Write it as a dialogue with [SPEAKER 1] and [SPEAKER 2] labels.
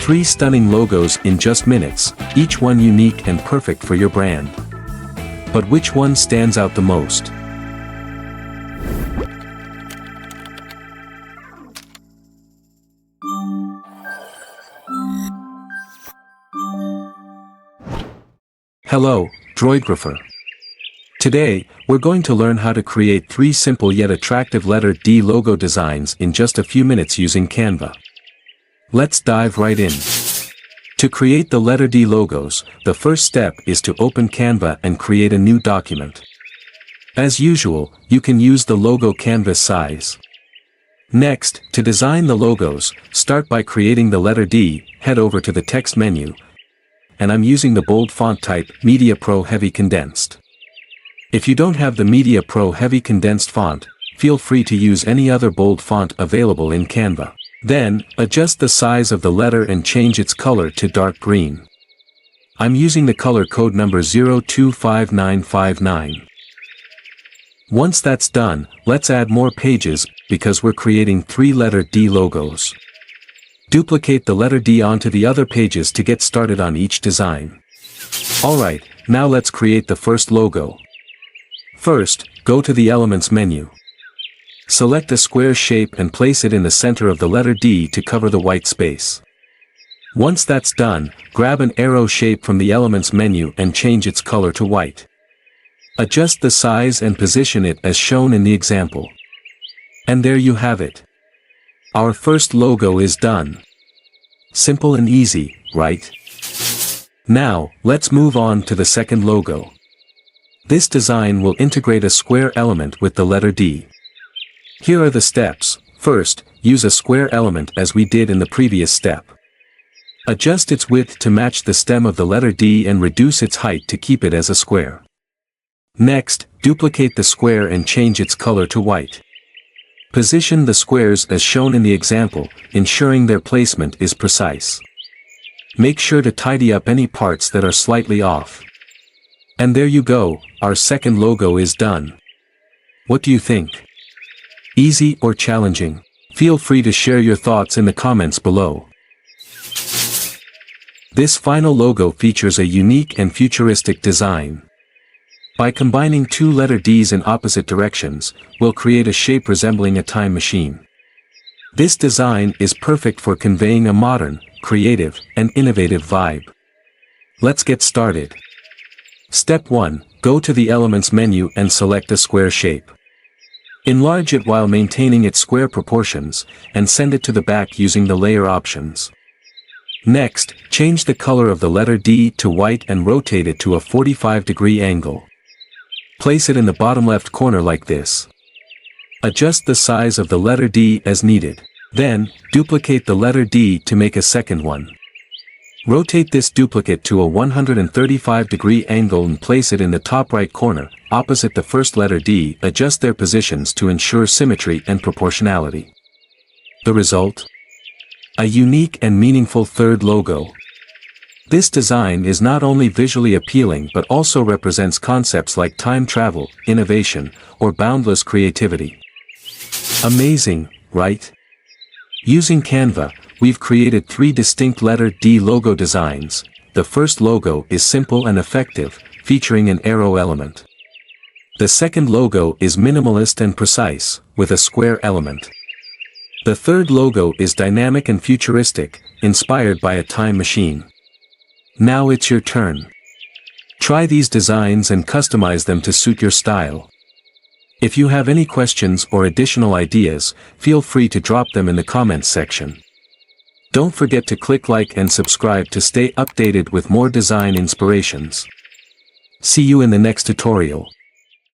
[SPEAKER 1] 3 stunning logos in just minutes, each one unique and perfect for your brand. But which one stands out the most? Hello, Droidgrapher. Today, we're going to learn how to create 3 simple yet attractive letter D logo designs in just a few minutes using Canva. Let's dive right in. To create the letter D logos, the first step is to open Canva and create a new document. As usual, you can use the logo canvas size. Next, to design the logos, start by creating the letter D, head over to the text menu, and I'm using the bold font type Media Pro Heavy Condensed. If you don't have the Media Pro Heavy Condensed font, feel free to use any other bold font available in Canva. Then, adjust the size of the letter and change its color to dark green. I'm using the color code number 025959. Once that's done, let's add more pages, because we're creating 3 letter D logos. Duplicate the letter D onto the other pages to get started on each design. Alright, now let's create the first logo. First, go to the Elements menu. Select a square shape and place it in the center of the letter D to cover the white space. Once that's done, grab an arrow shape from the Elements menu and change its color to white. Adjust the size and position it as shown in the example. And there you have it. Our first logo is done. Simple and easy, right? Now, let's move on to the second logo. This design will integrate a square element with the letter D. Here are the steps. First, use a square element as we did in the previous step. Adjust its width to match the stem of the letter D and reduce its height to keep it as a square. Next, duplicate the square and change its color to white. Position the squares as shown in the example, ensuring their placement is precise. Make sure to tidy up any parts that are slightly off. And there you go, our second logo is done. What do you think? Easy or challenging? Feel free to share your thoughts in the comments below. This final logo features a unique and futuristic design. By combining 2 letter Ds in opposite directions, we'll create a shape resembling a time machine. This design is perfect for conveying a modern, creative, and innovative vibe. Let's get started. Step 1, go to the Elements menu and select a square shape. Enlarge it while maintaining its square proportions, and send it to the back using the layer options. Next, change the color of the letter D to white and rotate it to a 45-degree angle. Place it in the bottom left corner like this. Adjust the size of the letter D as needed. Then, duplicate the letter D to make a second one. Rotate this duplicate to a 135-degree angle and place it in the top right corner, opposite the first letter D. Adjust their positions to ensure symmetry and proportionality. The result? A unique and meaningful third logo. This design is not only visually appealing but also represents concepts like time travel, innovation, or boundless creativity. Amazing, right? Using Canva, we've created 3 distinct letter D logo designs. The first logo is simple and effective, featuring an arrow element. The second logo is minimalist and precise, with a square element. The third logo is dynamic and futuristic, inspired by a time machine. Now it's your turn. Try these designs and customize them to suit your style. If you have any questions or additional ideas, feel free to drop them in the comments section. Don't forget to click like and subscribe to stay updated with more design inspirations. See you in the next tutorial.